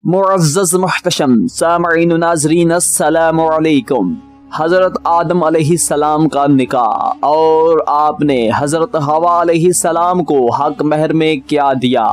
मुअज़्ज़ज़ मुहतशम सामईन नाज़रीन अस्सलाम अलैकुम। हज़रत आदम अलैहिस सलाम का निकाह और आपने हज़रत हवा अलैहिस सलाम को हक महर में क्या दिया,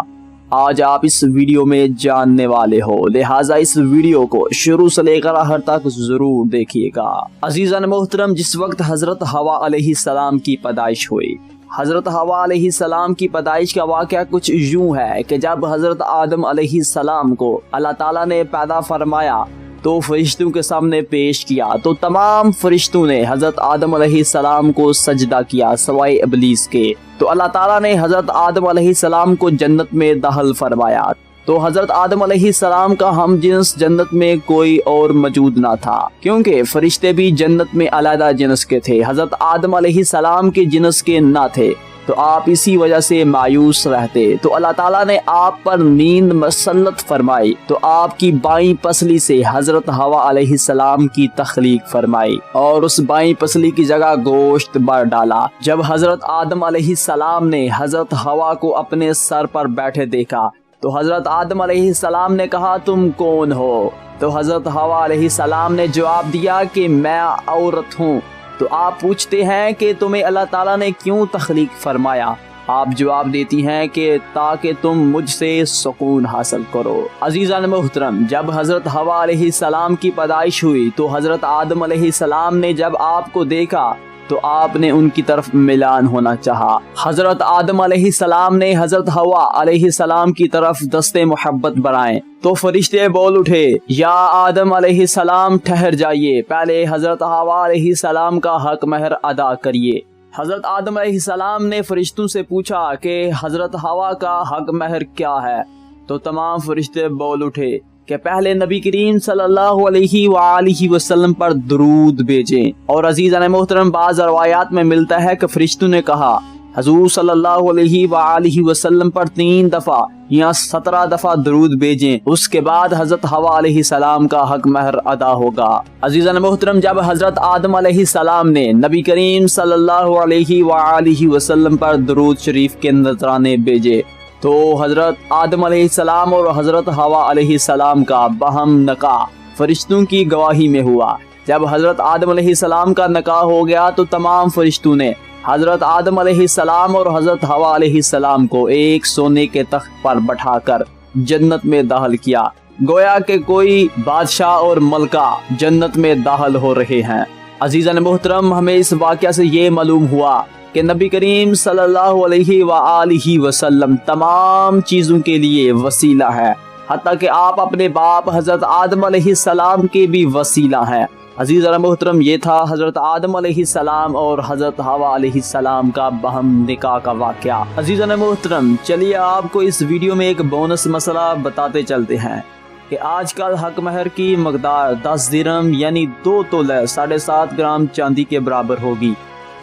आज आप इस वीडियो में जानने वाले हो, लिहाजा इस वीडियो को शुरू से लेकर आखिर तक जरूर देखिएगा। अजीज़ान मोहतरम, जिस वक्त हज़रत हवा अलैहिस सलाम की पैदाइश हुई, हज़रत हवा अलैहिस सलाम की पैदाइश का वाक़या कुछ यूं है कि जब हज़रत आदम अलैहिस सलाम को अल्लाह ताला ने पैदा फरमाया तो फरिश्तों के सामने पेश किया तो तमाम फरिश्तों ने हज़रत आदम अलैहिस सलाम को सजदा किया सवाए इब्लीस के। तो अल्लाह ताला ने हज़रत आदम अलैहिस सलाम को जन्नत में दाखिल फरमाया। तो हज़रत आदम अलैहिस सलाम का हम जिन्स जन्नत में कोई और मौजूद ना था, क्योंकि फरिश्ते भी जन्नत में अलग जिन्स के थे, हज़रत आदम अलैहिस सलाम के जिन्स के ना थे। तो आप इसी वजह से मायूस रहते। तो अल्लाह ताला ने आप पर नींद मसल्लत फरमाई तो आपकी बाईं पसली से हज़रत हवा अलैहिस सलाम की तख्लीक फरमाई और उस बाईं पसली की जगह गोश्त भर डाला। जब हज़रत आदम अलैहिस सलाम ने हज़रत हवा को अपने सर पर बैठे देखा तो हज़रत आदम अलैहिस सलाम ने कहा, तुम कौन हो? तो हज़रत हवा अलैहिस सलाम ने जवाब दिया कि मैं औरत हूँ। तो आप पूछते हैं कि तुम्हें अल्लाह ताला ने क्यों तख्लीक फरमाया? आप जवाब देती हैं कि ताकि तुम मुझसे सुकून हासिल करो। अजीज़ान मोहतरम, जब हज़रत हवा अलैहिस सलाम की पैदाइश हुई तो हज़रत आदम अलैहिस सलाम ने जब आपको देखा तो आपने उनकी तरफ मिलान होना चाहा। हज़रत आदम अलैहिस सलाम ने हज़रत हवा अलैहिस सलाम की तरफ दस्ते मोहब्बत बढ़ाए तो फरिश्ते बोल उठे, या आदम अलैहिस सलाम ठहर जाइए, पहले हज़रत हवा अलैहिस सलाम का हक महर अदा करिए। हज़रत आदम अलैहिस सलाम ने फरिश्तों से पूछा कि हज़रत हवा का हक महर क्या है? तो तमाम फरिश्ते बोल उठे कि पहले नबी करीम सल्लल्लाहु अलैहि वसल्लम पर दुरूद भेजें। और अजीज़ान मोहतरम, बाज़ रवायात में मिलता है कि फरिश्तों ने कहा हुज़ूर सल्लल्लाहु अलैहि वसल्लम पर 3 दफा या 17 दफा दुरूद भेजें, उसके बाद हज़रत हवा अलैहिस सलाम का हक महर अदा होगा। अजीज़ान मोहतरम, जब हज़रत आदम अलैहिस सलाम ने नबी करीम सल्लल्लाहु अलैहि वसल्लम पर दुरूद शरीफ के नजराने भेजे तो हज़रत आदम अलैहिस सलाम और हज़रत हवा अलैहिस सलाम का बहम निकाह फरिश्तों की गवाही में हुआ। जब हज़रत आदम अलैहिस सलाम का निकाह हो गया तो तमाम फरिश्तों ने हज़रत आदम अलैहिस सलाम और हज़रत हवा अलैहिस सलाम को एक सोने के तख्त पर बैठाकर जन्नत में दाखिल किया, गोया कि कोई बादशाह और मलका जन्नत में दाखिल हो रहे हैं। अजीज़ान मोहतरम, हमें इस वाक़या से ये मालूम हुआ कि नबी करीम सल्लल्लाहु अलैहि वसल्लम तमाम चीज़ों के लिए वसीला है, हत्ता कि आप अपने बाप हज़रत आदम अलैहिस सलाम के भी वसीला हैं। अजीज़ान मोहतरम, ये था हज़रत आदम अलैहिस सलाम और हज़रत हवा अलैहिस सलाम का बहम निकाह का वाक़या। अजीज़ान मोहतरम, चलिए आपको इस वीडियो में एक बोनस मसला बताते चलते हैं कि आजकल हक महर की मकदार 10 दिरहम यानी 2 तोला 7.5 ग्राम चांदी के बराबर होगी,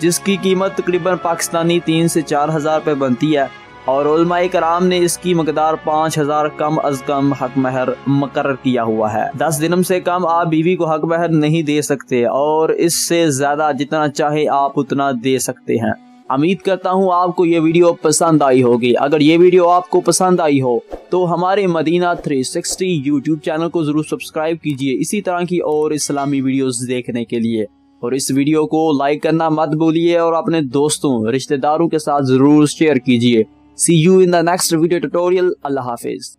जिसकी कीमत तकरीबन पाकिस्तानी 3 से 4 हज़ार रुपये बनती है। और उलमाए कराम ने इसकी मकदार 5,000 कम अज कम हक महर मुकर्रर किया हुआ है। 10 दिरहम से कम आप बीवी को हक महर नहीं दे सकते और इससे ज्यादा जितना चाहे आप उतना दे सकते हैं। उम्मीद करता हूँ आपको ये वीडियो पसंद आई होगी। अगर ये वीडियो आपको पसंद आई हो तो हमारे मदीना 360 यूट्यूब चैनल को जरूर सब्सक्राइब कीजिए इसी तरह की और इस्लामी वीडियोस देखने के लिए। और इस वीडियो को लाइक करना मत भूलिए और अपने दोस्तों रिश्तेदारों के साथ जरूर शेयर कीजिए। See you in the next video tutorial. Allah Hafiz.